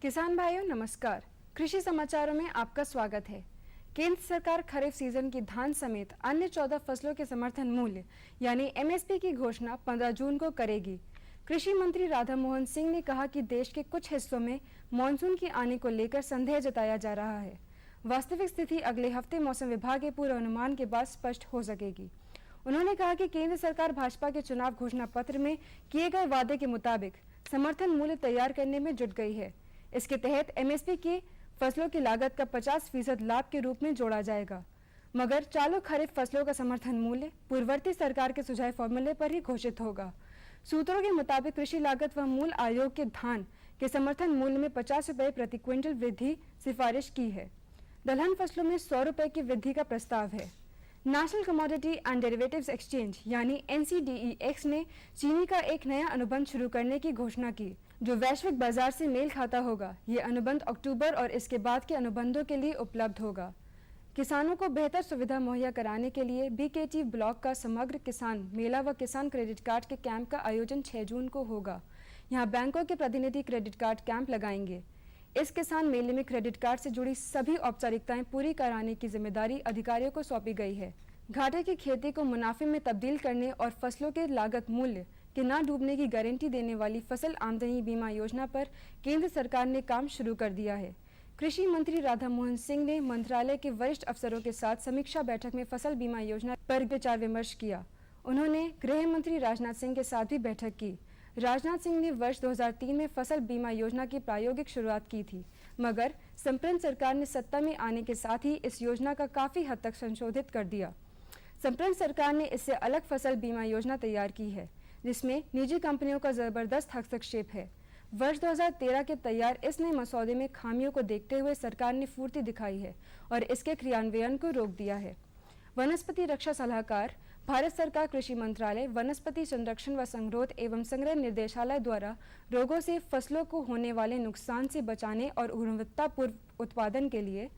किसान भाइयों नमस्कार। कृषि समाचारों में आपका स्वागत है। केंद्र सरकार खरीफ सीजन की धान समेत अन्य 14 फसलों के समर्थन मूल्य यानी एमएसपी की घोषणा 15 जून को करेगी। कृषि मंत्री राधा मोहन सिंह ने कहा कि देश के कुछ हिस्सों में मानसून की आने को लेकर संदेह जताया जा रहा है। वास्तविक स्थिति अगले हफ्ते मौसम विभाग के पूर्वानुमान के बाद स्पष्ट हो सकेगी। उन्होंने कहा कि केंद्र सरकार भाजपा के चुनाव घोषणा पत्र में किए गए वादे के मुताबिक समर्थन मूल्य तैयार करने में जुट गई है। इसके तहत एमएसपी की फसलों की लागत का 50% लाभ के रूप में जोड़ा जाएगा, मगर चालू खरीफ फसलों का समर्थन मूल्य पूर्ववर्ती सरकार के सुझाए फॉर्मूले पर ही घोषित होगा। सूत्रों के मुताबिक कृषि लागत व मूल आयोग के धान के समर्थन मूल्य में 50 रुपए प्रति क्विंटल वृद्धि सिफारिश की है। दलहन फसलों में 100 रुपए की वृद्धि का प्रस्ताव है। National commodity and derivatives exchange यानी NCDEX ने चीनी का एक नया अनुबंध शुरू करने की घोषणा की, जो वैश्विक बाजार से मेल खाता होगा। ये अनुबंध अक्टूबर और इसके बाद के अनुबंधों के लिए उपलब्ध होगा। किसानों को बेहतर सुविधा मुहैया कराने के लिए BKT ब्लॉक का समग्र किसान मेला व किसान क्रेडिट कार्ड के कैंप का आयोजन 6 जून को होगा। यहाँ बैंकों के प्रतिनिधि क्रेडिट कार्ड कैंप लगाएंगे। इस किसान मेले में क्रेडिट कार्ड से जुड़ी सभी औपचारिकताएं पूरी कराने की जिम्मेदारी अधिकारियों को सौंपी गई है। घाटे की खेती को मुनाफे में तब्दील करने और फसलों के लागत मूल्य के न डूबने की गारंटी देने वाली फसल आमदनी बीमा योजना पर केंद्र सरकार ने काम शुरू कर दिया है। कृषि मंत्री राधा मोहन सिंह ने मंत्रालय के वरिष्ठ अफसरों के साथ समीक्षा बैठक में फसल बीमा योजना पर विचार विमर्श किया। उन्होंने गृह मंत्री राजनाथ सिंह के साथ भी बैठक की। राजनाथ सिंह ने वर्ष 2003 में फसल बीमा योजना की प्रायोगिक शुरुआत की थी, मगर संप्रन सरकार ने सत्ता में आने के साथ ही इस योजना का काफी हद तक संशोधित कर दिया। संप्रन सरकार ने इससे अलग फसल बीमा योजना तैयार की है, जिसमें निजी कंपनियों का जबरदस्त हस्तक्षेप है। वर्ष 2013 के तैयार इस नए मसौदे में खामियों को देखते हुए सरकार ने फुर्ती दिखाई है और इसके क्रियान्वयन को रोक दिया है। वनस्पति रक्षा सलाहकार, भारत सरकार कृषि मंत्रालय, वनस्पति संरक्षण व संरोध एवं संग्रह निर्देशालय द्वारा रोगों से फसलों को होने वाले नुकसान से बचाने और गुणवत्तापूर्ण उत्पादन के लिए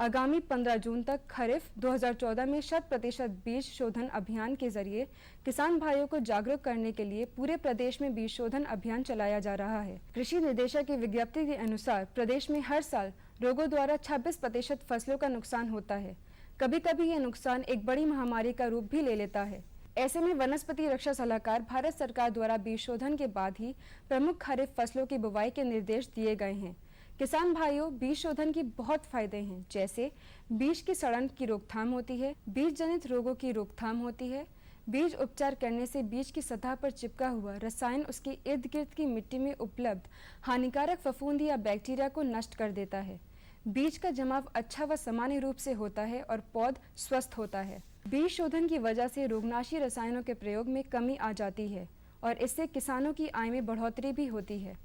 आगामी 15 जून तक खरीफ 2014 में 100% बीज शोधन अभियान के जरिए किसान भाइयों को जागरूक करने के लिए पूरे प्रदेश में बीज शोधन अभियान चलाया जा रहा है। कृषि निदेशक की विज्ञप्ति के अनुसार प्रदेश में हर साल रोगों द्वारा 26% फसलों का नुकसान होता है। कभी कभी ये नुकसान एक बड़ी महामारी का रूप भी ले लेता है। ऐसे में वनस्पति रक्षा सलाहकार भारत सरकार द्वारा बीज शोधन के बाद ही प्रमुख खरीफ फसलों की बुवाई के निर्देश दिए गए हैं। किसान भाइयों, बीज शोधन की बहुत फायदे हैं, जैसे बीज की सड़न की रोकथाम होती है, बीज जनित रोगों की रोकथाम होती है। बीज उपचार करने से बीज की सतह पर चिपका हुआ रसायन उसके इर्द गिर्द की मिट्टी में उपलब्ध हानिकारक फफूंदी या बैक्टीरिया को नष्ट कर देता है। बीज का जमाव अच्छा व सामान्य रूप से होता है और पौध स्वस्थ होता है। बीज शोधन की वजह से रोगनाशी रसायनों के प्रयोग में कमी आ जाती है और इससे किसानों की आय में बढ़ोतरी भी होती है।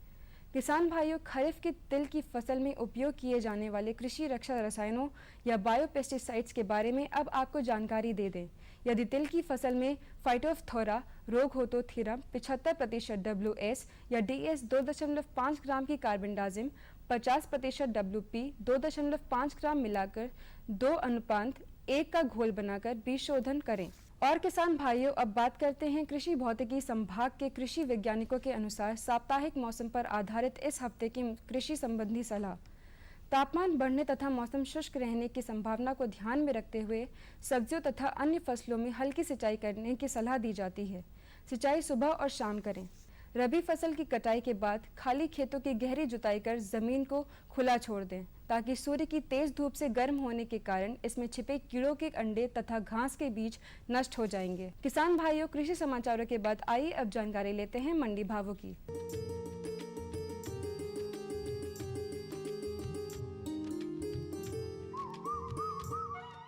किसान भाइयों, खरीफ की तिल की फसल में उपयोग किए जाने वाले कृषि रक्षा रसायनों या बायोपेस्टिसाइड्स के बारे में अब आपको जानकारी दे दें। यदि तिल की फसल में फाइटोफथोरा रोग हो तो थिरम 75% WS या DS 2.5 ग्राम की कार्बेंडाजिम 50% WP 2.5 ग्राम मिलाकर 2:1 का घोल बनाकर बीज शोधन करें। और किसान भाइयों, अब बात करते हैं कृषि भौतिकी संभाग के कृषि वैज्ञानिकों के अनुसार साप्ताहिक मौसम पर आधारित इस हफ्ते की कृषि संबंधी सलाह। तापमान बढ़ने तथा मौसम शुष्क रहने की संभावना को ध्यान में रखते हुए सब्जियों तथा अन्य फसलों में हल्की सिंचाई करने की सलाह दी जाती है। सिंचाई सुबह और शाम करें। रबी फसल की कटाई के बाद खाली खेतों की गहरी जुताई कर जमीन को खुला छोड़ दें, ताकि सूर्य की तेज धूप से गर्म होने के कारण इसमें छिपे कीड़ों के अंडे तथा घास के बीज नष्ट हो जाएंगे। किसान भाइयों, कृषि समाचारों के बाद आइए अब जानकारी लेते हैं मंडी भावों की।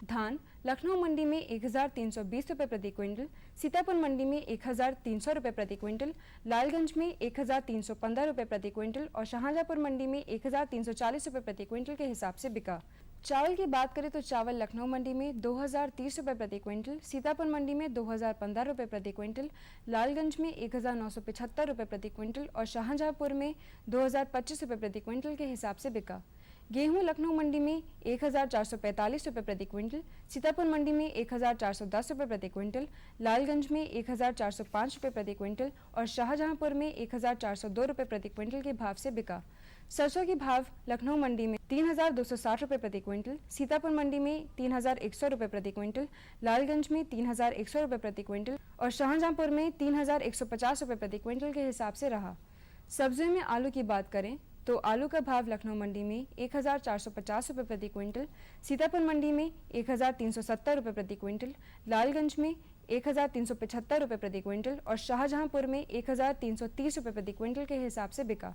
धान लखनऊ मंडी में 1320 रुपए प्रति क्विंटल, सीतापुर मंडी में 1300 रुपए प्रति क्विंटल, लालगंज में 1315 रुपए प्रति क्विंटल और शाहजहांपुर मंडी में 1340 रुपए प्रति क्विंटल के हिसाब से बिका। चावल की बात करें तो चावल लखनऊ मंडी में 2030 रुपए प्रति क्विंटल, सीतापुर मंडी में 2015 रुपए प्रति क्विंटल, लालगंज में 1975 रुपए प्रति क्विंटल और शाहजहांपुर में 2025 रुपए प्रति क्विंटल के हिसाब से बिका। गेहूं लखनऊ मंडी में 1445 रुपए प्रति क्विंटल, सीतापुर मंडी में 1410 रुपए प्रति क्विंटल, लालगंज में 1405 रुपए प्रति क्विंटल और शाहजहांपुर में 1402 रुपए प्रति क्विंटल के भाव से बिका। सरसों की भाव लखनऊ मंडी में 3,260 रुपये प्रति क्विंटल, सीतापुर मंडी में 3,100 रुपये प्रति क्विंटल, लालगंज में 3,100 रुपये प्रति क्विंटल और शाहजहांपुर में 3,150 रुपये प्रति क्विंटल के हिसाब से रहा। सब्जियों में आलू की बात करें तो आलू का भाव लखनऊ मंडी में 1,450 रुपये प्रति क्विंटल, सीतापुर मंडी में 1,370 रुपये प्रति क्विंटल, लालगंज में 1,375 रुपये प्रति क्विंटल और शाहजहांपुर में 1,330 रुपये प्रति क्विंटल के हिसाब से बिका।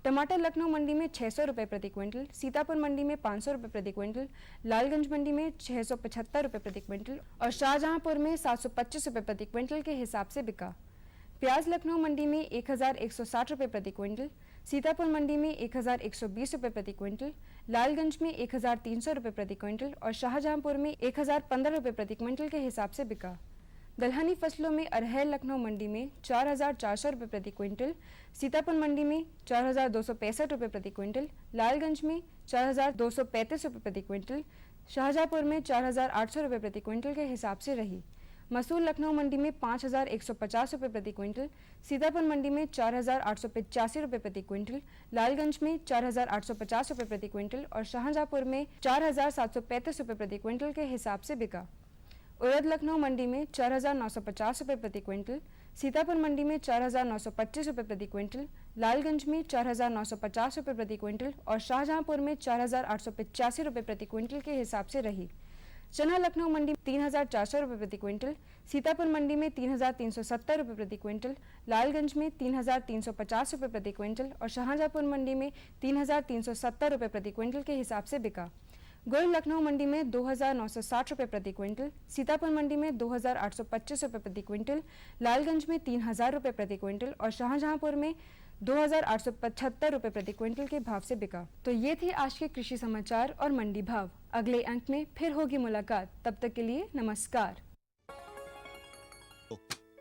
टमाटर लखनऊ मंडी में 600 रुपये प्रति क्विंटल, सीतापुर मंडी में 500 रुपये प्रति क्विंटल, लालगंज मंडी में 675 रुपये प्रति क्विंटल और शाहजहांपुर में 725 रुपये प्रति क्विंटल के हिसाब से बिका। प्याज लखनऊ मंडी में 1,160 रुपये प्रति क्विंटल, सीतापुर मंडी में 1,120 रुपये प्रति क्विंटल, लालगंज में 1,300 रुपये प्रति क्विंटल और शाहजहांपुर में 1,015 रुपये प्रति क्विंटल के हिसाब से बिका। दलहनी फसलों में अरहर लखनऊ मंडी में 4,400 रुपये प्रति क्विंटल, सीतापुर मंडी में 4,265 रुपये प्रति क्विंटल, लालगंज में 4,235 रुपये प्रति क्विंटल, शाहजहांपुर में 4,800 रुपये प्रति क्विंटल के हिसाब से रही। मसूर लखनऊ मंडी में 5,150 रुपये प्रति क्विंटल, सीतापुर मंडी में 4,885 रुपये प्रति क्विंटल, लालगंज में 4,850 रुपये प्रति क्विंटल और शाहजहांपुर में 4,735 रुपये प्रति क्विंटल के हिसाब से बिका। उड़द लखनऊ मंडी में 4,950 रुपये प्रति क्विंटल, सीतापुर मंडी में 4,925 रुपये प्रति क्विंटल, लालगंज में 4,950 रुपये प्रति क्विंटल और शाहजहांपुर में 4,885 रुपये प्रति क्विंटल के हिसाब से रही। चना लखनऊ मंडी में 3,400 रुपये प्रति क्विंटल, सीतापुर मंडी में 3,370 रुपये प्रति क्विंटल, लालगंज में 3,350 रुपये प्रति क्विंटल और शाहजहांपुर मंडी में 3,370 रुपये प्रति क्विंटल के हिसाब से बिका। गुड़ लखनऊ मंडी में 2,960 रुपये प्रति क्विंटल, सीतापुर मंडी में 2,825 रुपये प्रति क्विंटल, लालगंज में 3,000 रुपये प्रति क्विंटल और शाहजहांपुर में 2,875 रुपये प्रति क्विंटल के भाव से बिका। तो ये थे आज के कृषि समाचार और मंडी भाव। अगले अंक में फिर होगी मुलाकात, तब तक के लिए नमस्कार।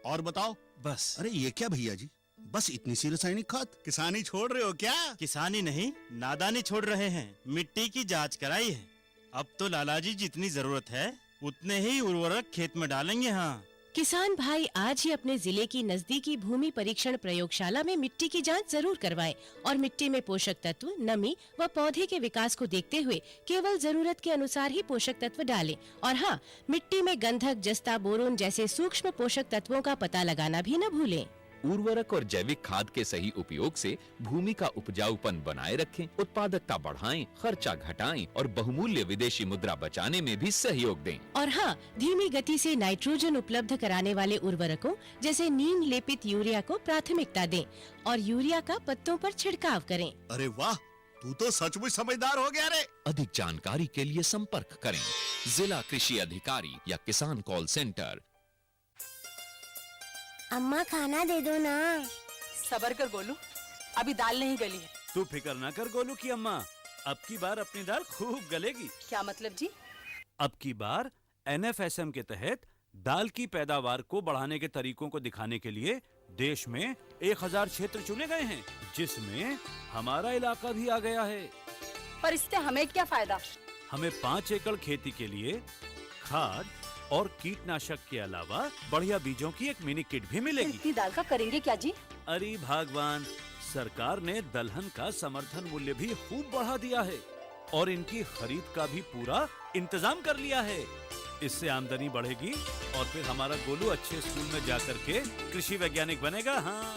और बताओ। बस। अरे ये क्या भैया जी, बस इतनी सी रासायनिक खाद? किसानी छोड़ रहे हो क्या? किसानी नहीं, नादानी छोड़ रहे हैं। मिट्टी की जांच कराई है। अब तो लालाजी जितनी जरूरत है उतने ही उर्वरक खेत में डालेंगे। हाँ, किसान भाई आज ही अपने जिले की नजदीकी भूमि परीक्षण प्रयोगशाला में मिट्टी की जांच जरूर करवाएं और मिट्टी में पोषक तत्व, नमी व पौधे के विकास को देखते हुए केवल जरूरत के अनुसार ही पोषक तत्व डालें। और हाँ, मिट्टी में गंधक, जस्ता, बोरोन जैसे सूक्ष्म पोषक तत्वों का पता लगाना भी न भूलें। उर्वरक और जैविक खाद के सही उपयोग से भूमि का उपजाऊपन बनाए रखें, उत्पादकता बढ़ाएं, खर्चा घटाएं और बहुमूल्य विदेशी मुद्रा बचाने में भी सहयोग दें। और हाँ, धीमी गति से नाइट्रोजन उपलब्ध कराने वाले उर्वरकों जैसे नीम लेपित यूरिया को प्राथमिकता दें और यूरिया का पत्तों पर छिड़काव करें। अरे वाह, तू तो सचमुच समझदार हो गया रे। अधिक जानकारी के लिए संपर्क करें जिला कृषि अधिकारी या किसान कॉल सेंटर। अम्मा खाना दे दो ना। सबर कर गोलू, अभी दाल नहीं गली है। तू फिक्र ना कर गोलू की अम्मा, अब की बार अपनी दाल खूब गलेगी। क्या मतलब जी? अब की बार NFSM के तहत दाल की पैदावार को बढ़ाने के तरीकों को दिखाने के लिए देश में 1000 क्षेत्र चुने गए हैं, जिसमें हमारा इलाका भी आ गया है। पर इससे हमें क्या फायदा? हमें 5 एकड़ खेती के लिए खाद और कीटनाशक के अलावा बढ़िया बीजों की एक मिनी किट भी मिलेगी। इतनी दाल का करेंगे क्या जी? अरे भगवान, सरकार ने दलहन का समर्थन मूल्य भी खूब बढ़ा दिया है और इनकी खरीद का भी पूरा इंतजाम कर लिया है। इससे आमदनी बढ़ेगी और फिर हमारा गोलू अच्छे स्कूल में जाकर के कृषि वैज्ञानिक बनेगा। हाँ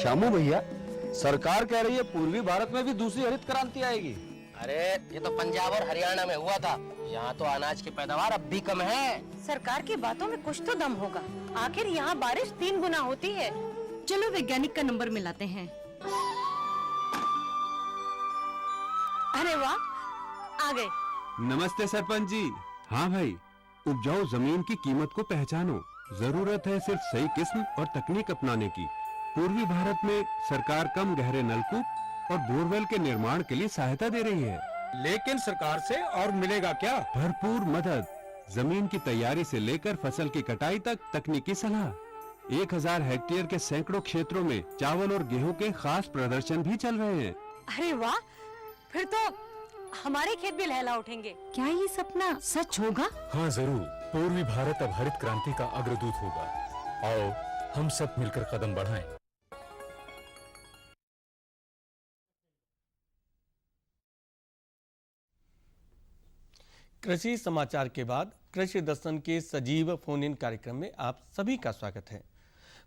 शामू भैया, सरकार कह रही है पूर्वी भारत में भी दूसरी हरित क्रांति आएगी। अरे ये तो पंजाब और हरियाणा में हुआ था, यहाँ तो अनाज की पैदावार अब भी कम है। सरकार की बातों में कुछ तो दम होगा। आखिर यहाँ बारिश 3 गुना होती है। चलो वैज्ञानिक का नंबर मिलाते हैं। अरे वाह, आ गए। नमस्ते सरपंच जी। हाँ भाई, उपजाऊ जमीन की कीमत को पहचानो। जरूरत है सिर्फ सही किस्म और तकनीक अपनाने की। पूर्वी भारत में सरकार कम गहरे नलकूप और बोरवेल के निर्माण के लिए सहायता दे रही है। लेकिन सरकार से और मिलेगा क्या? भरपूर मदद, जमीन की तैयारी से लेकर फसल की कटाई तक तकनीकी सलाह। 1000 हेक्टेयर के सैकड़ों क्षेत्रों में चावल और गेहूं के खास प्रदर्शन भी चल रहे हैं। अरे वाह, फिर तो हमारे खेत भी लहला उठेंगे। क्या ये सपना सच होगा? हाँ जरूर, पूर्वी भारत अब हरित क्रांति का अग्रदूत होगा। आओ हम सब मिलकर कदम बढ़ाएं। कृषि समाचार के बाद कृषि दर्शन के सजीव फोन इन कार्यक्रम में आप सभी का स्वागत है।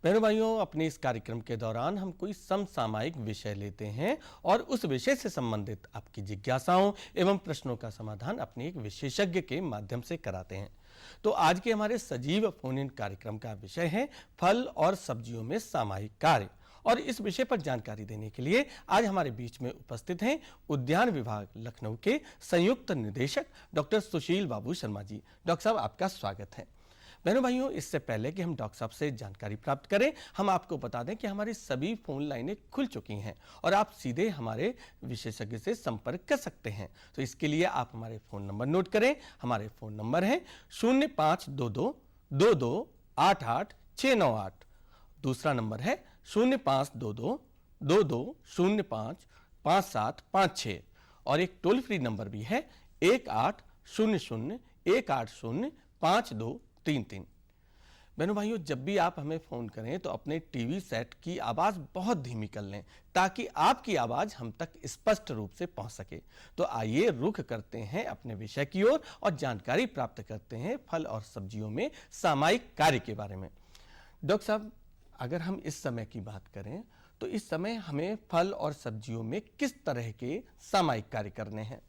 बहनों भाइयों, अपने इस कार्यक्रम के दौरान हम कोई समसामयिक विषय लेते हैं और उस विषय से संबंधित आपकी जिज्ञासाओं एवं प्रश्नों का समाधान अपने एक विशेषज्ञ के माध्यम से कराते हैं। तो आज के हमारे सजीव फोन इन कार्यक्रम का विषय है फल और सब्जियों में सामयिक कार्य। और इस विषय पर जानकारी देने के लिए आज हमारे बीच में उपस्थित हैं उद्यान विभाग लखनऊ के संयुक्त निदेशक डॉक्टर सुशील बाबू शर्मा जी। डॉक्टर साहब, आपका स्वागत है। बहनों भाइयों, इससे पहले कि हम डॉक्टर साहब से जानकारी प्राप्त करें, हम आपको बता दें कि हमारी सभी फोन लाइनें खुल चुकी हैं और आप सीधे हमारे विशेषज्ञ से संपर्क कर सकते हैं। तो इसके लिए आप हमारे फोन नंबर नोट करें। हमारे फोन नंबर है 0522 22 88 698। दूसरा नंबर है 0522 22 05 5756 और एक टोल फ्री नंबर भी है 1800 180 5233। बहनों भाइयों, जब भी आप हमें फोन करें तो अपने टीवी सेट की आवाज बहुत धीमी कर लें ताकि आपकी आवाज हम तक स्पष्ट रूप से पहुंच सके। तो आइए रुख करते हैं अपने विषय की ओर और जानकारी प्राप्त करते हैं फल और सब्जियों में सामयिक कार्य के बारे में। डॉक्टर साहब, अगर हम इस समय की बात करें तो इस समय हमें फल और सब्जियों में किस तरह के सामयिक कार्य करने हैं?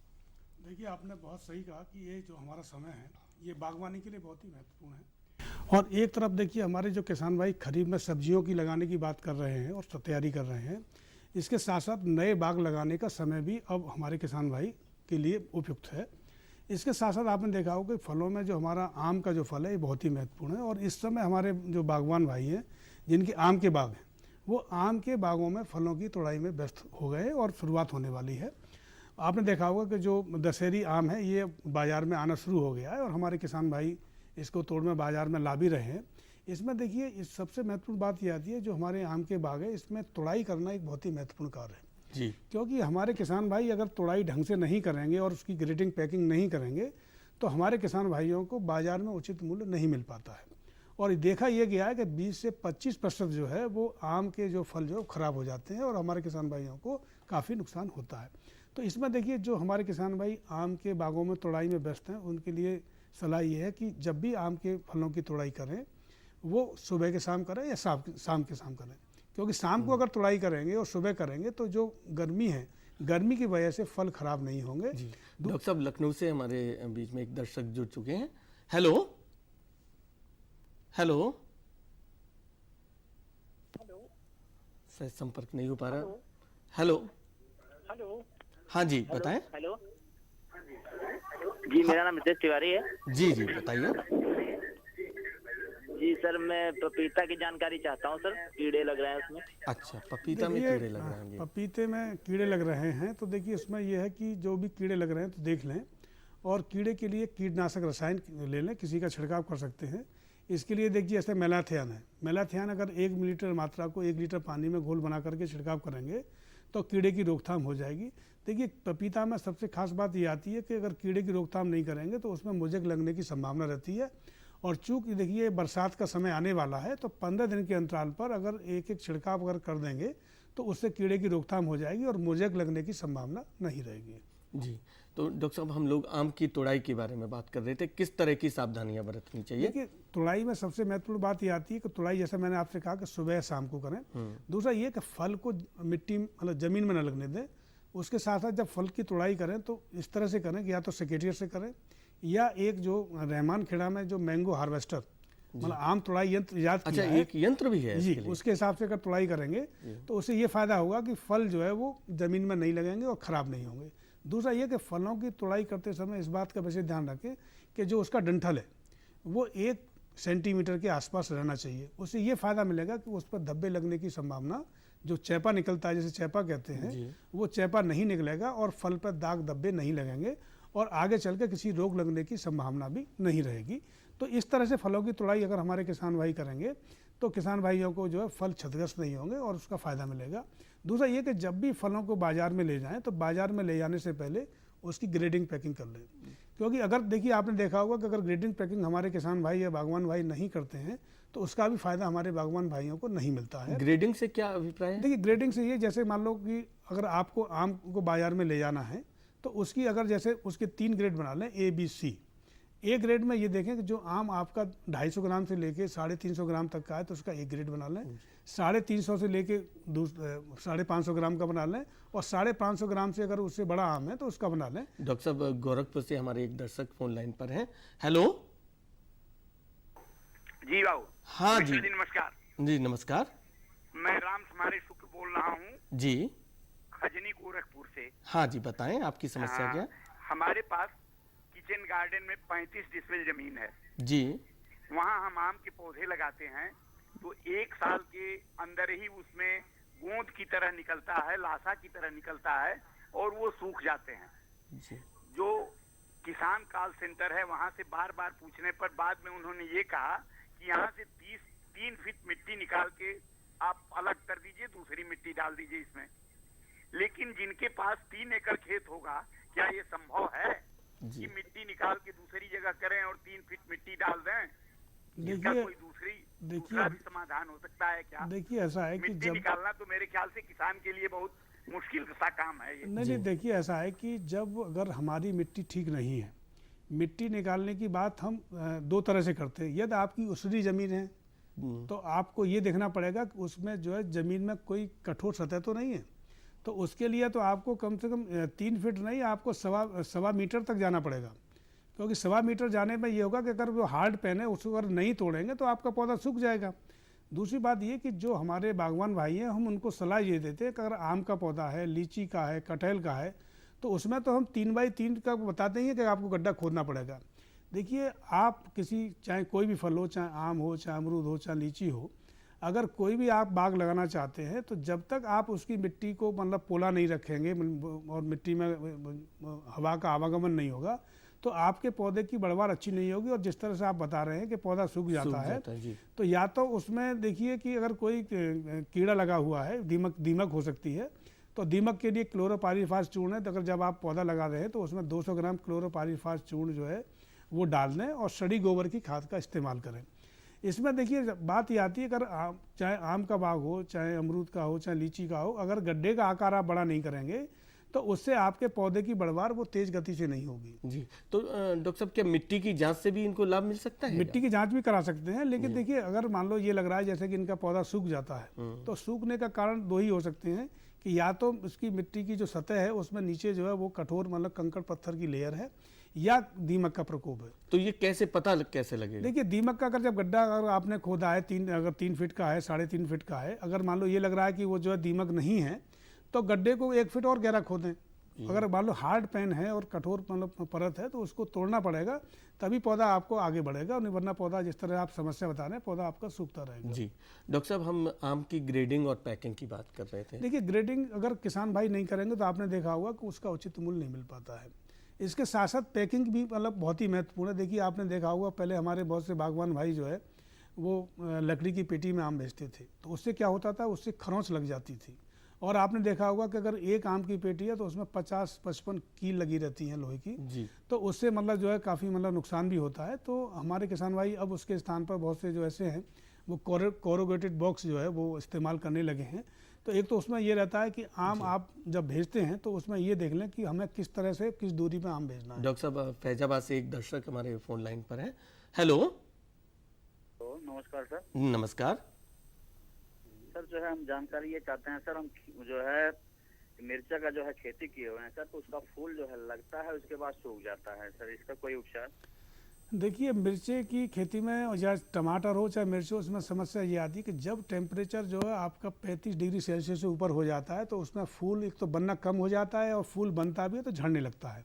देखिए, आपने बहुत सही कहा कि ये जो हमारा समय है ये बागवानी के लिए बहुत ही महत्वपूर्ण है। और एक तरफ देखिए, हमारे जो किसान भाई खरीफ में सब्जियों की लगाने की बात कर रहे हैं और तैयारी कर रहे हैं, इसके साथ साथ नए बाग लगाने का समय भी अब हमारे किसान भाई के लिए उपयुक्त है। इसके साथ साथ आपने देखा होगा कि फलों में जो हमारा आम का जो फल है ये बहुत ही महत्वपूर्ण है। और इस समय हमारे जो बागवान भाई हैं जिनके आम के बाग हैं, वो आम के बागों में फलों की तोड़ाई में व्यस्त हो गए और शुरुआत होने वाली है। आपने देखा होगा कि जो दशहरी आम है ये बाज़ार में आना शुरू हो गया है और हमारे किसान भाई इसको तोड़ में बाज़ार में ला भी रहे हैं। इसमें देखिए, इस सबसे महत्वपूर्ण बात ये आती है, जो हमारे आम के बाग है इसमें तोड़ाई करना एक बहुत ही महत्वपूर्ण कार्य है जी। क्योंकि हमारे किसान भाई अगर तोड़ाई ढंग से नहीं करेंगे और उसकी ग्रेडिंग पैकिंग नहीं करेंगे तो हमारे किसान भाइयों को बाज़ार में उचित मूल्य नहीं मिल पाता है। और देखा यह गया है कि 20 से 25% जो है वो आम के जो फल जो ख़राब हो जाते हैं और हमारे किसान भाइयों को काफ़ी नुकसान होता है। तो इसमें देखिए, जो हमारे किसान भाई आम के बागों में तोड़ाई में व्यस्त हैं उनके लिए सलाह ये है कि जब भी आम के फलों की तोड़ाई करें वो सुबह के शाम करें या शाम के शाम करें। क्योंकि शाम को अगर तोड़ाई करेंगे और सुबह करेंगे तो जो गर्मी है, गर्मी की वजह से फल खराब नहीं होंगे। डॉक्टर साहब, लखनऊ से हमारे बीच में एक दर्शक जुड़ चुके हैं। हेलो हेलो शायद संपर्क नहीं हो पा रहा। हेलो हेलो, हाँ जी, बताएं। हेलो जी, मेरा नाम रितेश तिवारी है। जी जी, बताइए। जी सर, मैं पपीता की जानकारी चाहता हूँ सर, कीड़े लग रहे हैं उसमें। अच्छा, पपीता में कीड़े लग रहे हैं। पपीते में कीड़े लग रहे हैं तो देखिए, इसमें यह है कि जो भी कीड़े लग रहे हैं तो देख लें और कीड़े के लिए कीटनाशक रसायन ले लें, किसी का छिड़काव कर सकते हैं। इसके लिए देखिए, जैसे मेलाथियान है, मेलाथियान अगर 1 मिलीलीटर मात्रा को 1 लीटर पानी में घोल बना करके छिड़काव करेंगे तो कीड़े की रोकथाम हो जाएगी। देखिए, पपीता में सबसे खास बात ये आती है कि अगर कीड़े की रोकथाम नहीं करेंगे तो उसमें मुजक लगने की संभावना रहती है। और चूँकि देखिए बरसात का समय आने वाला है तो 15 दिन के अंतराल पर अगर एक छिड़काव अगर कर देंगे तो उससे कीड़े की रोकथाम हो जाएगी और मुजक लगने की संभावना नहीं रहेगी। जी, तो डॉक्टर साहब, हम लोग आम की तोड़ाई के बारे में बात कर रहे थे, किस तरह की सावधानियां बरतनी चाहिए? देखिए, तोड़ाई में सबसे महत्वपूर्ण बात ये आती है कि तोड़ाई जैसे मैंने आपसे कहा कि सुबह या शाम को करें। दूसरा ये कि फल को मिट्टी मतलब ज़मीन में न लगने दें। उसके साथ साथ जब फल की तोड़ाई करें तो इस तरह से करें कि या तो सेकेटियर से करें या एक जो रहमान खेड़ा में जो मैंगो हार्वेस्टर मतलब आम तोड़ाई यंत्र याद अच्छा, एक यंत्र भी है जी, उसके हिसाब से अगर तोड़ाई करेंगे तो उससे ये फ़ायदा होगा कि फल जो है वो ज़मीन में नहीं लगेंगे और ख़राब नहीं होंगे। दूसरा ये कि फलों की तोड़ाई करते समय इस बात का वैसे ध्यान रखें कि जो उसका डंठल है वो 1 सेंटीमीटर के आसपास रहना चाहिए। उससे ये फ़ायदा मिलेगा कि उस पर धब्बे लगने की संभावना, जो चैपा निकलता है जिसे चैपा कहते हैं, वो चैपा नहीं निकलेगा और फल पर दाग धब्बे नहीं लगेंगे और आगे चल के किसी रोग लगने की संभावना भी नहीं रहेगी। तो इस तरह से फलों की तोड़ाई अगर हमारे किसान भाई करेंगे तो किसान भाइयों को जो है फल क्षतिग्रस्त नहीं होंगे और उसका फ़ायदा मिलेगा। दूसरा ये कि जब भी फलों को बाज़ार में ले जाएं तो बाज़ार में ले जाने से पहले उसकी ग्रेडिंग पैकिंग कर लें। क्योंकि अगर देखिए, आपने देखा होगा कि अगर ग्रेडिंग पैकिंग हमारे किसान भाई या बागवान भाई नहीं करते हैं तो उसका भी फ़ायदा हमारे बागवान भाइयों को नहीं मिलता है। ग्रेडिंग से क्या अभिप्राय है? देखिए, ग्रेडिंग से ये, जैसे मान लो कि अगर आपको आम को बाज़ार में ले जाना है तो उसकी अगर जैसे उसके 3 ग्रेड बना लें A B C. A grade में ये देखें कि जो आम आपका 250 ग्राम से लेके 350 ग्राम तक का है तो उसका एक ग्रेड बना लें, 350 से लेके 550 ग्राम का बना लें, और 550 ग्राम से अगर उससे बड़ा आम है तो उसका बना लें। डॉक्टर साहब गोरखपुर से हमारे एक दर्शक फोन लाइन पर हैं। हेलो जी बाबू। हाँ जी नमस्कार। जी नमस्कार। मैं राम कुमारी शुक्ल बोल रहा हूँ जी खजनी गोरखपुर से। हाँ जी बताएं आपकी समस्या क्या है? हमारे पास किचन गार्डन में 35 डिसमिल जमीन है जी। वहाँ हम आम के पौधे लगाते हैं तो 1 साल के अंदर ही उसमें गोंद की तरह निकलता है, लाशा की तरह निकलता है और वो सूख जाते हैं जी। जो किसान कॉल सेंटर है वहाँ से बार बार पूछने पर बाद में उन्होंने ये कहा कि यहाँ से 3 फीट मिट्टी निकाल के आप अलग कर दीजिए, दूसरी मिट्टी डाल दीजिए इसमें। लेकिन जिनके पास 3 एकड़ खेत होगा, क्या ये संभव है कि मिट्टी निकाल के दूसरी जगह करें और 3 फीट मिट्टी डाल दें? इसका कोई दूसरा भी समाधान हो सकता है क्या? देखिए ऐसा है कि मिट्टी निकालना तो मेरे ख्याल से किसान के लिए बहुत मुश्किल सा काम है ये। नहीं, देखिए ऐसा है कि जब अगर हमारी मिट्टी ठीक नहीं है, मिट्टी निकालने की बात हम 2 तरह से करते हैं। यदि आपकी उसरी ज़मीन है तो आपको ये देखना पड़ेगा कि उसमें जो है ज़मीन में कोई कठोर सतह तो नहीं है, तो उसके लिए तो आपको कम से कम 3 फीट नहीं, आपको सवा मीटर तक जाना पड़ेगा, क्योंकि 1.25 मीटर जाने में ये होगा कि अगर वो हार्ड पेन है उसको अगर नहीं तोड़ेंगे तो आपका पौधा सूख जाएगा। दूसरी बात ये कि जो हमारे बागवान भाई हैं हम उनको सलाह ये देते हैं कि अगर आम का पौधा है, लीची का है, कटहल का है, तो उसमें तो हम 3 बाई 3 का बताते ही हैं कि आपको गड्ढा खोदना पड़ेगा। देखिए आप किसी चाहे कोई भी फल हो, चाहे आम हो, चाहे अमरूद हो, चाहे लीची हो, अगर कोई भी आप बाग लगाना चाहते हैं तो जब तक आप उसकी मिट्टी को मतलब पोला नहीं रखेंगे और मिट्टी में हवा का आवागमन नहीं होगा तो आपके पौधे की बढ़वार अच्छी नहीं होगी। और जिस तरह से आप बता रहे हैं कि पौधा सूख जाता है तो या तो उसमें देखिए कि अगर कोई कीड़ा लगा हुआ है, दीमक हो सकती है, तो दीमक के लिए क्लोरोपाइरीफास चूर्ण है, तो अगर जब आप पौधा लगा रहे हैं तो उसमें 200 ग्राम क्लोरोपाइरीफास चूर्ण जो है वो डाल दें और सड़ी गोबर की खाद का इस्तेमाल करें। इसमें देखिए बात ये आती है अगर चाहे आम का बाग हो, चाहे अमरूद का हो, चाहे लीची का हो, अगर गड्ढे का आकार आप बड़ा नहीं करेंगे तो उससे आपके पौधे की बढ़वार वो तेज गति से नहीं होगी। जी तो डॉक्टर साहब क्या मिट्टी की जांच से भी इनको लाभ मिल सकता है? मिट्टी की जांच भी करा सकते हैं, लेकिन देखिए अगर मान लो ये लग रहा है जैसे कि इनका पौधा सूख जाता है तो सूखने का कारण 2 ही हो सकते हैं कि या तो उसकी मिट्टी की जो सतह है उसमें नीचे जो है वो कठोर मतलब कंकड़ पत्थर की लेयर है या दीमक का प्रकोप है। तो ये कैसे पता कैसे लगेगा? देखिए दीमक का अगर जब गड्ढा अगर आपने खोदा है अगर 3 फीट का है, 3.5 फीट का है, अगर मान लो ये लग रहा है कि वो जो है दीमक नहीं है तो गड्ढे को 1 फीट और गहरा खोदें। अगर मान लो हार्ड पेन है और कठोर मतलब परत है तो उसको तोड़ना पड़ेगा, तभी पौधा आपको आगे बढ़ेगा, और वरना पौधा जिस तरह आप समस्या बता रहे हैं पौधा आपका सूखता रहेगा। जी डॉक्टर साहब हम आम की ग्रेडिंग और पैकिंग की बात कर रहे थे। देखिए ग्रेडिंग अगर किसान भाई नहीं करेंगे तो आपने देखा होगा कि उसका उचित मूल्य नहीं मिल पाता है। इसके साथ साथ पैकिंग भी मतलब बहुत ही महत्वपूर्ण है। देखिए आपने देखा होगा पहले हमारे बहुत से बागवान भाई जो है वो लकड़ी की पेटी में आम बेचते थे, तो उससे क्या होता था, उससे खरोंच लग जाती थी। और आपने देखा होगा कि अगर एक आम की पेटी है तो उसमें 50-55 कील लगी रहती हैं लोहे की जी। तो उससे मतलब जो है काफ़ी मतलब नुकसान भी होता है। तो हमारे किसान भाई अब उसके स्थान पर बहुत से जो ऐसे हैं वो कोरोगेटेड बॉक्स जो है वो इस्तेमाल करने लगे हैं। तो एक तो उसमें ये रहता है कि आम आप जब भेजते हैं तो उसमें ये देख लें कि हमें किस तरह से किस दूरी पे आम भेजना है। डॉक्टर साहब फैजाबाद से एक दर्शक हमारे फोन लाइन पर है। हेलो नमस्कार सर। नमस्कार सर, जो है हम जानकारी ये चाहते हैं सर, हम जो है मिर्चा का जो है खेती किए हुए हैं सर, तो उसका फूल जो है लगता है उसके बाद सूख जाता है सर, इसका कोई उपचार? देखिए मिर्चे की खेती में और चाहे टमाटर हो चाहे मिर्च हो, उसमें समस्या ये आती है कि जब टेम्परेचर जो है आपका 35 डिग्री सेल्सियस से ऊपर हो जाता है तो उसमें फूल एक तो बनना कम हो जाता है और फूल बनता भी है तो झड़ने लगता है।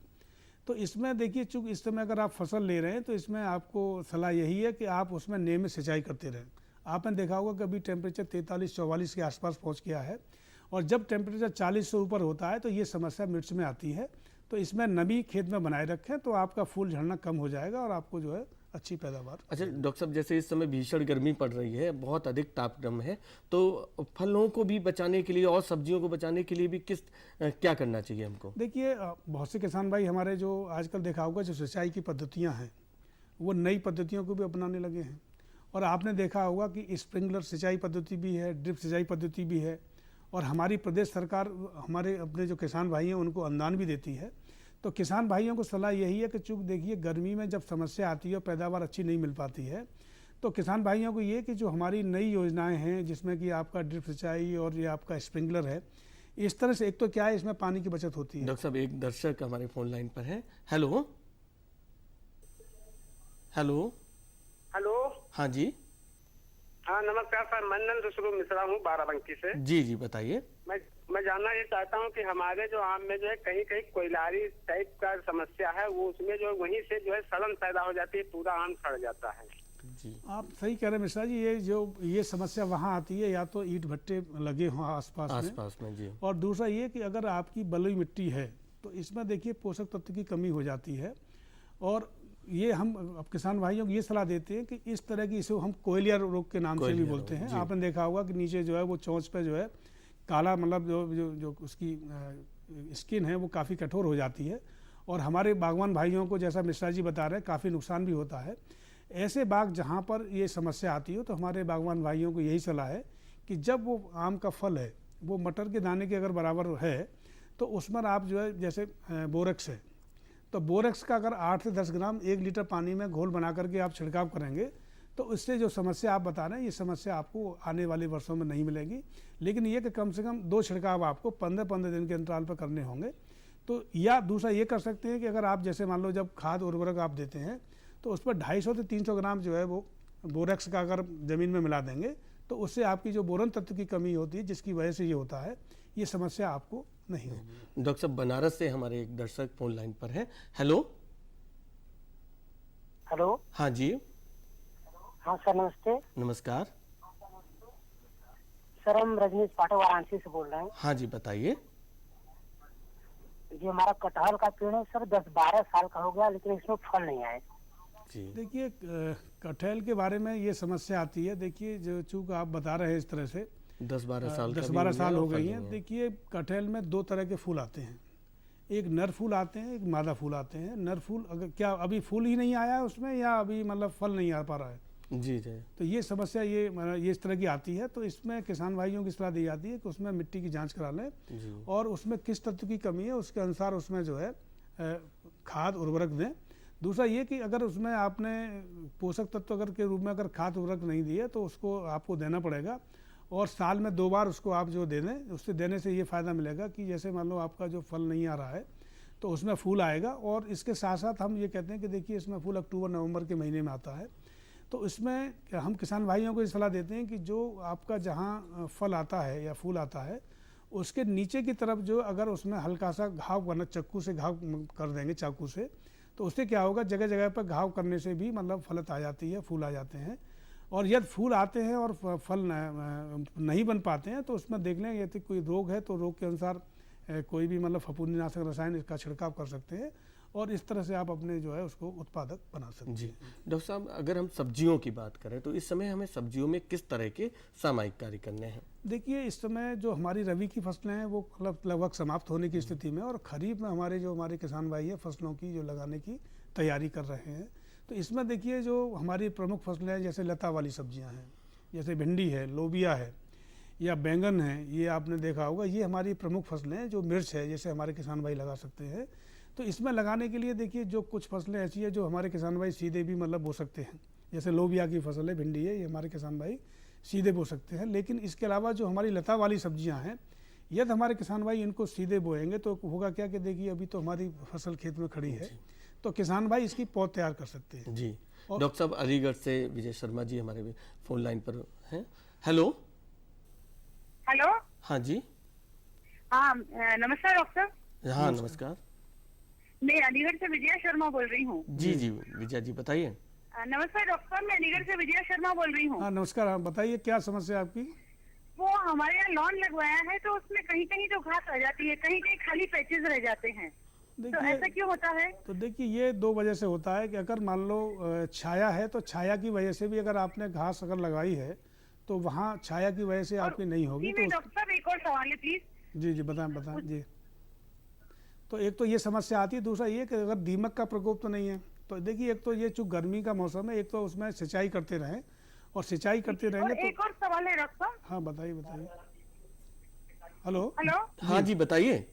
तो इसमें देखिए चूँकि इस समय अगर आप फसल ले रहे हैं तो इसमें आपको सलाह यही है कि आप उसमें नियमित सिंचाई करते रहें। आपने देखा होगा कि अभी टेम्परेचर 43-44 के आसपास पहुंच गया है, और जब टेम्परेचर 40 से ऊपर होता है तो ये समस्या मिर्च में आती है। तो इसमें नमी खेत में बनाए रखें तो आपका फूल झड़ना कम हो जाएगा और आपको जो है अच्छी पैदावार। अच्छा डॉक्टर साहब, जैसे इस समय भीषण गर्मी पड़ रही है, बहुत अधिक तापक्रम है, तो फलों को भी बचाने के लिए और सब्जियों को बचाने के लिए भी क्या करना चाहिए हमको? देखिए बहुत से किसान भाई हमारे जो आजकल देखा होगा जो सिंचाई की पद्धतियाँ हैं वो नई पद्धतियों को भी अपनाने लगे हैं। और आपने देखा होगा कि स्प्रिंकलर सिंचाई पद्धति भी है, ड्रिप सिंचाई पद्धति भी है, और हमारी प्रदेश सरकार हमारे अपने जो किसान भाई हैं उनको अनुदान भी देती है। तो किसान भाइयों को सलाह यही है कि चूँकि देखिए गर्मी में जब समस्या आती है और पैदावार अच्छी नहीं मिल पाती है, तो किसान भाइयों को ये कि जो हमारी नई योजनाएं हैं जिसमें कि आपका ड्रिप सिंचाई और ये आपका स्प्रिंकलर है, इस तरह से एक तो क्या है इसमें पानी की बचत होती है। डॉक्टर साहब एक दर्शक हमारे फोन लाइन पर है। Hello hello hello. हाँ जी। हाँ नमस्कार सर, मैं नंद स्वरूप मिश्रा हूँ बाराबंकी से। जी जी बताइए। मैं जानना ये चाहता हूँ कि हमारे जो आम में जो है कहीं कहीं कोयलारी टाइप का समस्या है, वो उसमें जो है वहीं से जो है सड़न पैदा हो जाती है, पूरा आम सड़ जाता है। जी आप सही कह रहे हैं मिश्रा जी, ये समस्या वहाँ आती है या तो ईंट भट्टे लगे हों आसपास में जी, और दूसरा ये कि अगर आपकी बलुई मिट्टी है तो इसमें देखिए पोषक तत्व की कमी हो जाती है। और ये हम अब किसान भाइयों को ये सलाह देते हैं कि इस तरह की इसे हम कोयलिया रोग के नाम से भी बोलते हैं। आपने देखा होगा कि नीचे जो है वो चोंच पे जो है काला, मतलब जो उसकी स्किन है वो काफ़ी कठोर हो जाती है और हमारे बागवान भाइयों को, जैसा मिश्रा जी बता रहे हैं, काफ़ी नुकसान भी होता है। ऐसे बाग जहाँ पर ये समस्या आती हो तो हमारे बागवान भाइयों को यही सलाह है कि जब वो आम का फल है वो मटर के दाने के अगर बराबर है तो उसमें आप जो है जैसे बोरेक्स है तो बोरेक्स का अगर 8 से 10 ग्राम 1 लीटर पानी में घोल बना करके आप छिड़काव करेंगे तो इससे जो समस्या आप बता रहे हैं ये समस्या आपको आने वाले वर्षों में नहीं मिलेगी। लेकिन ये कि कम से कम 2 छिड़काव आपको 15-15 दिन के अंतराल पर करने होंगे। तो या दूसरा ये कर सकते हैं कि अगर आप जैसे मान लो जब खाद उर्वरक आप देते हैं तो उस पर 250 से 300 ग्राम जो है वो बोरेक्स का अगर ज़मीन में मिला देंगे तो उससे आपकी जो बोरन तत्व की कमी होती है जिसकी वजह से ये होता है, ये समस्या आपको नहीं होगी। डॉक्टर साहब बनारस से हमारे एक दर्शक फोन लाइन पर है। Hello hello. हाँ जी। हाँ सर नमस्ते। नमस्कार सर, हम रजनीश पाठक वाराणसी से बोल रहे हैं। हाँ जी बताइए। जी हमारा कटहल का पेड़ है सर, 10-12 साल का हो गया लेकिन इसमें फल नहीं आए। देखिए कटहल के बारे में ये समस्या आती है। देखिए जो चूँकि आप बता रहे हैं इस तरह से 10-12 साल हो गई हैं। देखिए कटहल में 2 तरह के फूल आते हैं, एक नर फूल आते हैं, एक मादा फूल आते हैं। नर फूल अगर क्या अभी फूल ही नहीं आया है उसमें या अभी मतलब फल नहीं आ पा रहा है, जी जी, तो ये समस्या ये इस तरह की आती है। तो इसमें किसान भाइयों की सलाह दी जाती है कि उसमें मिट्टी की जांच करा लें और उसमें किस तत्व की कमी है उसके अनुसार उसमें जो है खाद उर्वरक दें। दूसरा ये कि अगर उसमें आपने पोषक तत्व अगर के रूप में अगर खाद उर्वरक नहीं दिए तो उसको आपको देना पड़ेगा और साल में 2 बार उसको आप जो दे दें, उससे देने से ये फ़ायदा मिलेगा कि जैसे मान लो आपका जो फल नहीं आ रहा है तो उसमें फूल आएगा। और इसके साथ साथ हम ये कहते हैं कि देखिए इसमें फूल अक्टूबर-नवंबर के महीने में आता है, तो इसमें हम किसान भाइयों को ये सलाह देते हैं कि जो आपका जहाँ फल आता है या फूल आता है उसके नीचे की तरफ जो अगर उसमें हल्का सा घाव करना, चक्कू से घाव कर देंगे चाकू से, तो उससे क्या होगा जगह जगह पर घाव करने से भी मतलब फलत आ जाती है, फूल आ जाते हैं। और यदि फूल आते हैं और फल नहीं बन पाते हैं तो उसमें देख लें यदि कोई रोग है तो रोग के अनुसार कोई भी मतलब फफूंदीनाशक रसायन इसका छिड़काव कर सकते हैं और इस तरह से आप अपने जो है उसको उत्पादक बना सकते हैं। जी डॉक्टर साहब, अगर हम सब्जियों की बात करें तो इस समय हमें सब्जियों में किस तरह के सामयिक कार्य करने हैं? देखिए इस समय जो हमारी रबी की फसलें हैं वो लगभग समाप्त होने की स्थिति में और खरीफ में हमारे किसान भाई है फसलों की जो लगाने की तैयारी कर रहे हैं। तो इसमें देखिए जो हमारी प्रमुख फसलें हैं जैसे लता वाली सब्जियां हैं, जैसे भिंडी है, लोबिया है या बैंगन है, ये आपने देखा होगा, ये हमारी प्रमुख फसलें हैं। जो मिर्च है जैसे हमारे किसान भाई लगा सकते हैं। तो इसमें लगाने के लिए देखिए जो कुछ फसलें ऐसी है जो हमारे किसान भाई सीधे भी मतलब बो सकते हैं, जैसे लोबिया की फसल है, भिंडी है, ये हमारे किसान भाई सीधे बो सकते हैं। लेकिन इसके अलावा जो हमारी लता वाली सब्जियां हैं यदि हमारे किसान भाई इनको सीधे बोएंगे तो होगा क्या कि देखिए अभी तो हमारी फसल खेत में खड़ी है तो किसान भाई इसकी पौध तैयार कर सकते हैं। जी डॉक्टर साहब अलीगढ़ से विजय शर्मा जी हमारे भी फोन लाइन पर हैं। Hello hello. हाँ जी। हाँ नमस्कार डॉक्टर। हाँ नमस्कार। मैं अलीगढ़ से विजया शर्मा बोल रही हूँ। जी जी विजया जी बताइए। नमस्कार डॉक्टर साहब, मैं अलीगढ़ से विजया शर्मा बोल रही हूँ। हाँ नमस्कार, हाँ बताइए क्या समस्या आपकी? वो हमारे यहाँ लॉन लगवाया है तो उसमें कहीं कहीं जो घास आ जाती है, कहीं कहीं खाली पैचेज रह जाते हैं, तो ऐसा क्यों होता है? तो देखिए ये 2 वजह से होता है कि अगर मान लो छाया है तो छाया की वजह से भी अगर आपने घास अगर लगाई है तो वहाँ छाया की वजह से आपकी नहीं होगी। तो डॉक्टर साहब एक और सवाल है प्लीज। जी जी बताएं जी। तो एक तो ये समस्या आती है, दूसरा ये कि अगर दीमक का प्रकोप तो नहीं है। तो देखिए एक तो ये चूँकि गर्मी का मौसम है, एक तो उसमें सिंचाई करते रहें और सिंचाई करते रहेंगे तो एक और सवाल है डॉक्टर। हाँ बताइए। Hello hello. हाँ जी बताइए।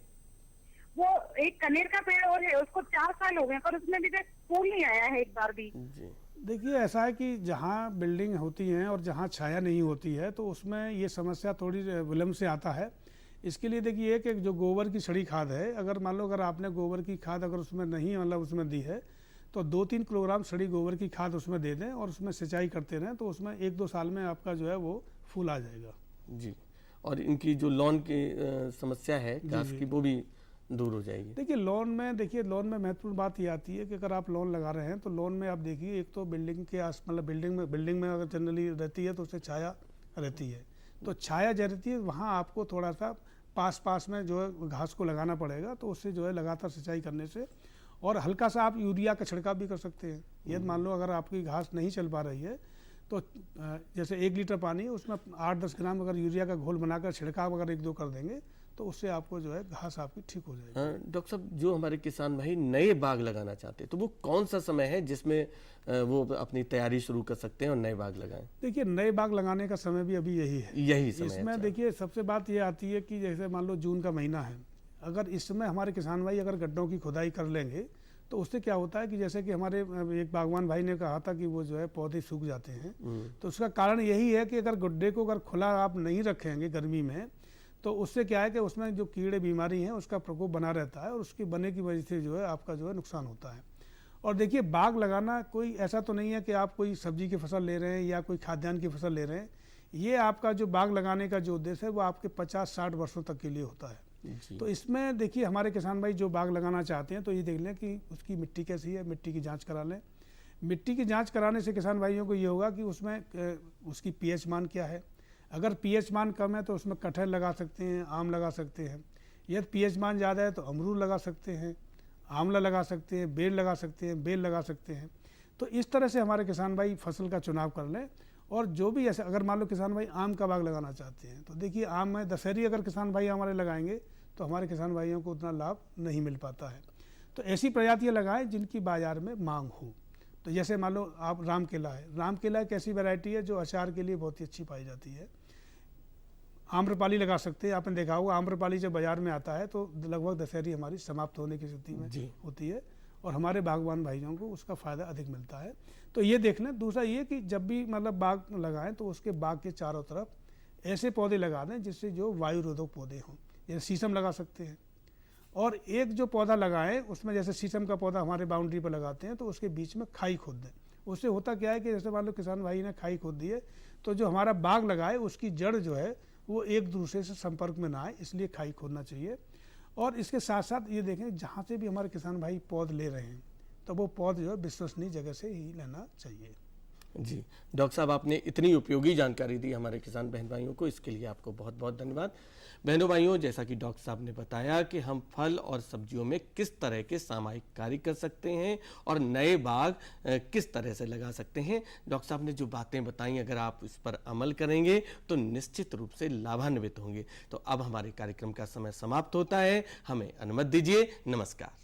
वो एक कनेर का पेड़ और है, उसको 4 साल हो गए पर उसमें भी फूल नहीं आया है एक बार भी। देखिए ऐसा है कि जहाँ बिल्डिंग होती हैं और जहाँ छाया नहीं होती है तो उसमें ये समस्या थोड़ी विलम्ब से आता है। इसके लिए देखिए कि जो गोबर की सड़ी खाद है, अगर मान लो अगर आपने गोबर की खाद अगर उसमें नहीं मतलब उसमें दी है तो 2-3 किलोग्राम सड़ी गोबर की खाद उसमें दे दें और उसमें सिंचाई करते रहें तो उसमें 1-2 साल में आपका जो है वो फूल आ जाएगा। जी, और इनकी जो लॉन की समस्या है घास की, वो भी दूर हो जाएगी। देखिए लोन में महत्वपूर्ण बात ये आती है कि अगर आप लोन लगा रहे हैं तो लोन में आप देखिए एक तो बिल्डिंग के आस मतलब बिल्डिंग में अगर जनरली रहती है तो उससे छाया रहती है, तो छाया जो रहती है वहाँ आपको थोड़ा सा पास में जो है घास को लगाना पड़ेगा। तो उससे जो है लगातार सिंचाई करने से और हल्का सा आप यूरिया का छिड़काव भी कर सकते हैं। यदि मान लो अगर आपकी घास नहीं चल पा रही है तो जैसे 1 लीटर पानी उसमें 8-10 ग्राम अगर यूरिया का घोल बनाकर छिड़काव अगर 1-2 कर देंगे तो उससे आपको जो है घास आपकी ठीक हो जाएगी। डॉक्टर साहब, जो हमारे किसान भाई नए बाग लगाना चाहते हैं तो वो कौन सा समय है जिसमें वो अपनी तैयारी शुरू कर सकते हैं और नए बाग लगाएं? देखिए नए बाग लगाने का समय भी अभी यही है, यही समय। इसमें अच्छा। देखिए सबसे बात ये आती है कि जैसे मान लो जून का महीना है, अगर इस समय हमारे किसान भाई अगर गड्ढों की खुदाई कर लेंगे तो उससे क्या होता है कि जैसे कि हमारे एक बागवान भाई ने कहा था कि वो जो है पौधे सूख जाते हैं, तो उसका कारण यही है कि अगर गड्ढे को अगर खुला आप नहीं रखेंगे गर्मी में तो उससे क्या है कि उसमें जो कीड़े बीमारी हैं उसका प्रकोप बना रहता है और उसके बनने की वजह से जो है आपका जो है नुकसान होता है। और देखिए बाग लगाना कोई ऐसा तो नहीं है कि आप कोई सब्जी की फसल ले रहे हैं या कोई खाद्यान्न की फसल ले रहे हैं। ये आपका जो बाग लगाने का जो उद्देश्य है वो आपके 50-60 वर्षों तक के लिए होता है। तो इसमें देखिए हमारे किसान भाई जो बाग लगाना चाहते हैं तो ये देख लें कि उसकी मिट्टी कैसी है, मिट्टी की जांच करा लें। मिट्टी की जांच कराने से किसान भाइयों को ये होगा कि उसमें उसकी पीएच मान क्या है। अगर पीएच मान कम है तो उसमें कटहल लगा सकते हैं, आम लगा सकते हैं। यदि पीएच मान ज़्यादा है तो अमरूद लगा सकते हैं, आंवला लगा सकते हैं, बेर लगा सकते हैं, बेल लगा सकते हैं। तो इस तरह से हमारे किसान भाई फसल का चुनाव कर लें। और जो भी ऐसे अगर मान लो किसान भाई आम का बाग लगाना चाहते हैं तो देखिए आम में दशहरी अगर किसान भाई हमारे लगाएंगे तो हमारे किसान भाइयों को उतना लाभ नहीं मिल पाता है। तो ऐसी प्रजातियाँ लगाएं जिनकी बाजार में मांग हो। तो जैसे मान लो आप राम केला है, राम केला एक ऐसी वैरायटी है जो अचार के लिए बहुत ही अच्छी पाई जाती है। आम्रपाली लगा सकते हैं, आपने देखा होगा आम्रपाली जब बाजार में आता है तो लगभग दशहरी हमारी समाप्त होने की स्थिति में होती है और हमारे बागवान भाइयों को उसका फ़ायदा अधिक मिलता है। तो ये देख लें। दूसरा ये कि जब भी मतलब बाग लगाएं तो उसके बाग के चारों तरफ ऐसे पौधे लगा दें जिससे जो वायु रोधक पौधे हों, जैसे शीशम लगा सकते हैं। और एक जो पौधा लगाएं उसमें जैसे शीशम का पौधा हमारे बाउंड्री पर लगाते हैं तो उसके बीच में खाई खोद दें। उससे होता क्या है कि जैसे मान लो किसान भाई ने खाई खोद दी है तो जो हमारा बाग लगाए उसकी जड़ जो है वो एक दूसरे से संपर्क में ना आए, इसलिए खाई खोदना चाहिए। और इसके साथ साथ ये देखें जहाँ से भी हमारे किसान भाई पौध ले रहे हैं तो वो पौध जो है विश्वसनीय जगह से ही लेना चाहिए। जी डॉक्टर साहब, आपने इतनी उपयोगी जानकारी दी हमारे किसान बहन भाइयों को, इसके लिए आपको बहुत बहुत धन्यवाद। बहनों भाइयों, जैसा कि डॉक्टर साहब ने बताया कि हम फल और सब्जियों में किस तरह के सामायिक कार्य कर सकते हैं और नए बाग किस तरह से लगा सकते हैं। डॉक्टर साहब ने जो बातें बताई अगर आप इस पर अमल करेंगे तो निश्चित रूप से लाभान्वित होंगे। तो अब हमारे कार्यक्रम का समय समाप्त होता है, हमें अनुमति दीजिए। नमस्कार।